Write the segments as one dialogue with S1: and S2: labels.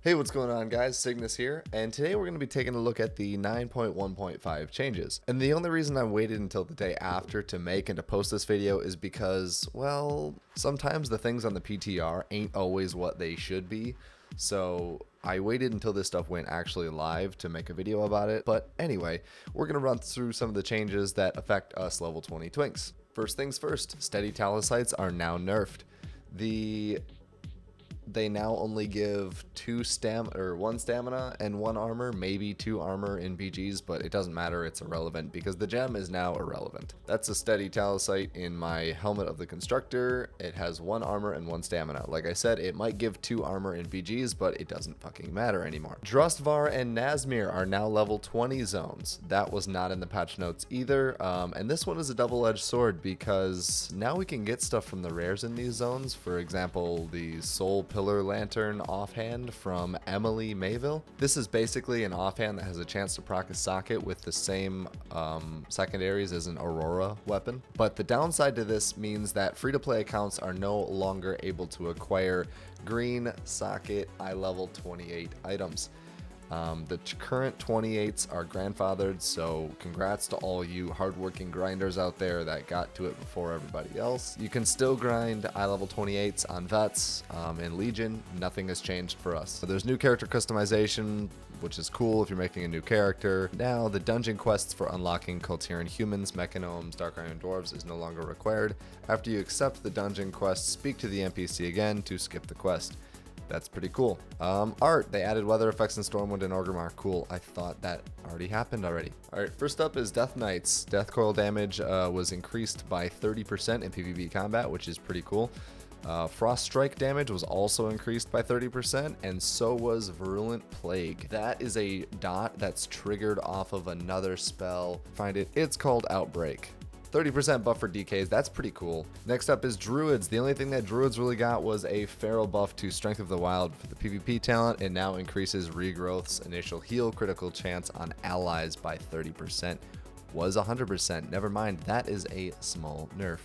S1: Hey, what's going on guys? Cygnus here, and today we're going to be taking a look at the 9.1.5 changes. And the only reason I waited until the day after to make and to post this video is because, well, sometimes the things on the PTR ain't always what they should be. So I waited until this stuff went actually live to make a video about it. But anyway, we're going to run through some of the changes that affect us level 20 Twinks. First things first, steady talisites are now nerfed. They now only give one stamina and 1 armor, maybe 2 armor in BGs, but it doesn't matter, it's irrelevant because the gem is now irrelevant. That's a steady talisite in my Helmet of the Constructor. It has 1 armor and 1 stamina. Like I said, it might give 2 armor in BGs, but it doesn't fucking matter anymore. Drustvar and Nazmir are now level 20 zones. That was not in the patch notes either, and this one is a double-edged sword because now we can get stuff from the rares in these zones. For example, the Soul Pillar Lantern Offhand from Emily Mayville. This is basically an offhand that has a chance to proc a socket with the same secondaries as an Aurora weapon. But the downside to this means that free-to-play accounts are no longer able to acquire green socket eye level 28 items. The current 28s are grandfathered, so congrats to all you hardworking grinders out there that got to it before everybody else. You can still grind eye level 28s on vets in Legion. Nothing has changed for us. So there's new character customization, which is cool if you're making a new character. Now the dungeon quests for unlocking Kultiran humans, Mechanomes, Dark Iron Dwarves is no longer required. After you accept the dungeon quest, speak to the NPC again to skip the quest. That's pretty cool. Art, they added weather effects in Stormwind and Orgrimmar. Cool. I thought that already happened already. Alright, first up is Death Knights. Death Coil damage was increased by 30% in PvP combat, which is pretty cool. Frost Strike damage was also increased by 30%, and so was Virulent Plague. That is a dot that's triggered off of another spell. Find it. It's called Outbreak. 30% buff for DKs, that's pretty cool. Next up is Druids. The only thing that Druids really got was a feral buff to Strength of the Wild for the PvP talent. It now increases Regrowth's initial heal critical chance on allies by 30%. Was 100%, never mind, that is a small nerf.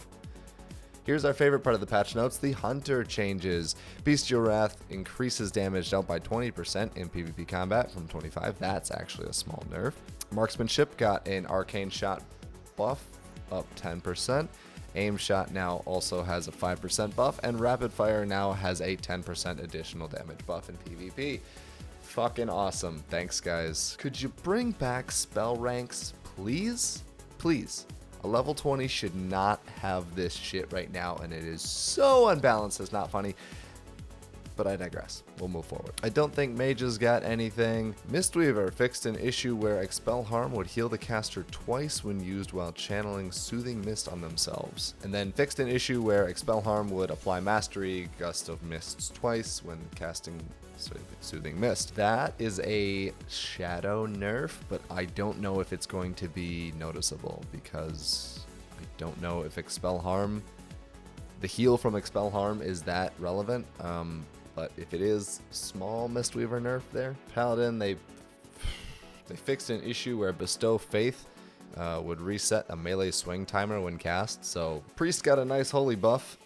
S1: Here's our favorite part of the patch notes, the Hunter changes. Bestial Wrath increases damage dealt by 20% in PvP combat from 25. That's actually a small nerf. Marksmanship got an Arcane Shot buff, up 10%. Aim Shot now also has a 5% buff, and Rapid Fire now has a 10% additional damage buff in PvP. Fucking awesome. Thanks, guys. Could you bring back spell ranks, please? Please. A level 20 should not have this shit right now, and it is so unbalanced, it's not funny. But I digress. We'll move forward. I don't think mages got anything. Mistweaver fixed an issue where Expel Harm would heal the caster twice when used while channeling Soothing Mist on themselves. And then fixed an issue where Expel Harm would apply Mastery Gust of Mists twice when casting Soothing Mist. That is a shadow nerf, but I don't know if it's going to be noticeable because I don't know if Expel Harm, the heal from Expel Harm, is that relevant. But if it is, small Mistweaver nerf there. Paladin, they fixed an issue where Bestow Faith would reset a melee swing timer when cast. So Priest got a nice holy buff.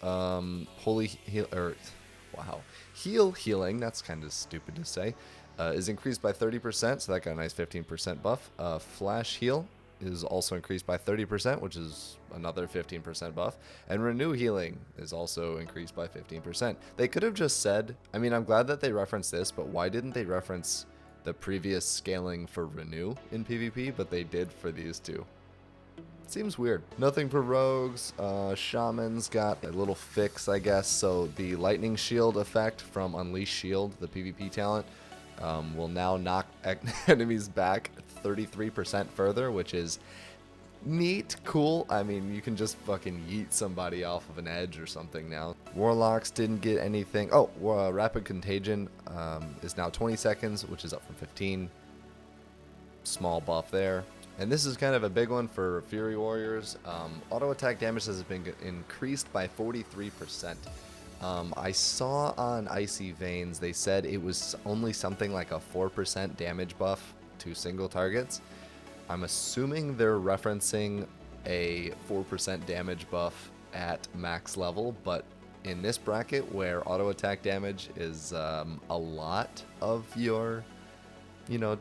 S1: Healing, that's kind of stupid to say, is increased by 30%, so that got a nice 15% buff. Flash Heal is also increased by 30%, which is another 15% buff. And Renew Healing is also increased by 15%. They could have just said, I mean, I'm glad that they referenced this, but why didn't they reference the previous scaling for Renew in PvP, but they did for these two? Seems weird. Nothing for rogues. Shamans got a little fix, I guess. So the Lightning Shield effect from Unleash Shield, the PvP talent, will now knock enemies back 33% further, which is neat, cool. I mean, you can just fucking yeet somebody off of an edge or something now. Warlocks didn't get anything. Oh, Rapid Contagion is now 20 seconds, which is up from 15. Small buff there. And this is kind of a big one for Fury Warriors. Auto attack damage has been increased by 43%. I saw on Icy Veins, they said it was only something like a 4% damage buff to single targets. I'm assuming they're referencing a 4% damage buff at max level, but in this bracket where auto attack damage is a lot of your,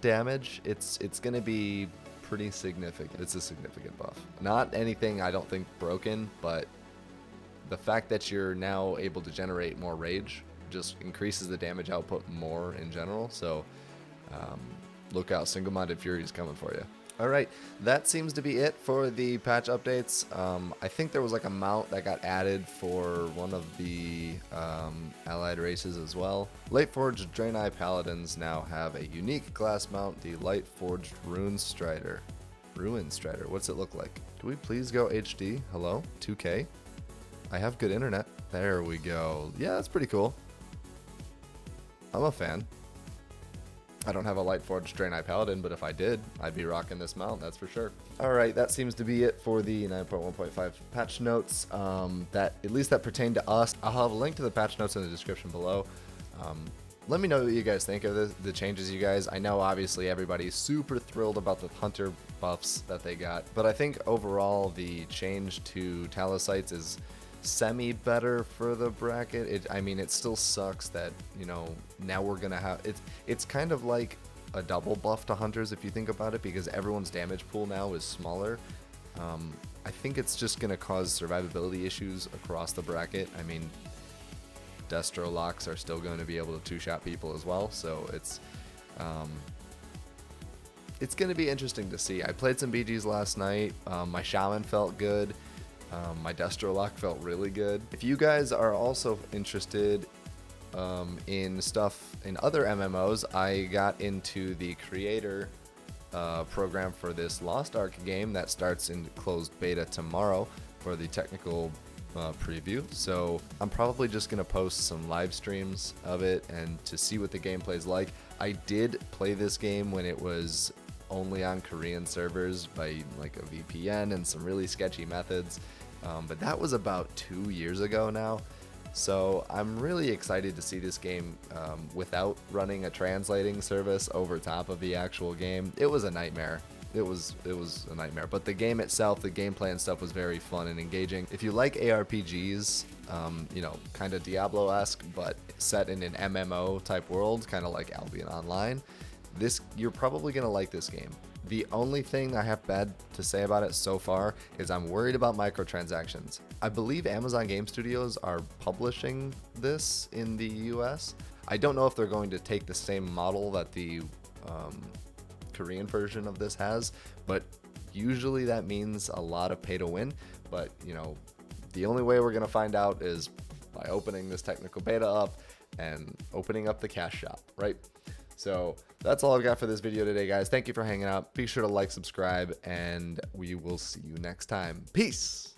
S1: damage, it's going to be pretty significant. It's a significant buff. Not anything I don't think broken, but the fact that you're now able to generate more rage just increases the damage output more in general. So look out, single-minded fury is coming for you. All right, that seems to be it for the patch updates. I think there was like a mount that got added for one of the allied races as well. Light Forged Draenei Paladins now have a unique class mount, the Light Forged Ruin Strider. What's it look like? Do we please go HD? Hello? 2K? I have good internet. There we go. Yeah, that's pretty cool. I'm a fan. I don't have a Light Forged Draenei Paladin, but if I did, I'd be rocking this mount, that's for sure. Alright, that seems to be it for the 9.1.5 patch notes, at least that pertain to us. I'll have a link to the patch notes in the description below. Let me know what you guys think of the changes, you guys. I know obviously everybody's super thrilled about the hunter buffs that they got, but I think overall the change to Talosites is semi better for the bracket. It still sucks that, now we're gonna have it's kind of like a double buff to hunters if you think about it, because everyone's damage pool now is smaller. I think it's just gonna cause survivability issues across the bracket. Destro locks are still going to be able to two-shot people as well, so it's going to be interesting to see. I played some BGs last night. My Shaman felt good. My Destro lock felt really good. If you guys are also interested in stuff in other MMOs, I got into the creator program for this Lost Ark game that starts in closed beta tomorrow for the technical preview. So I'm probably just gonna post some live streams of it and to see what the gameplay is like. I did play this game when it was only on Korean servers by like a VPN and some really sketchy methods, but that was about 2 years ago now. So I'm really excited to see this game without running a translating service over top of the actual game. It was a nightmare. It was a nightmare, but the game itself, the gameplay and stuff was very fun and engaging. If you like ARPGs, kind of Diablo-esque, but set in an MMO type world, kind of like Albion Online, you're probably gonna like this game. The only thing I have bad to say about it so far is I'm worried about microtransactions. I believe Amazon Game Studios are publishing this in the US. I don't know if they're going to take the same model that the Korean version of this has, but usually that means a lot of pay to win. But the only way we're gonna find out is by opening this technical beta up and opening up the cash shop, right? So that's all I've got for this video today, guys. Thank you for hanging out. Be sure to like, subscribe, and we will see you next time. Peace.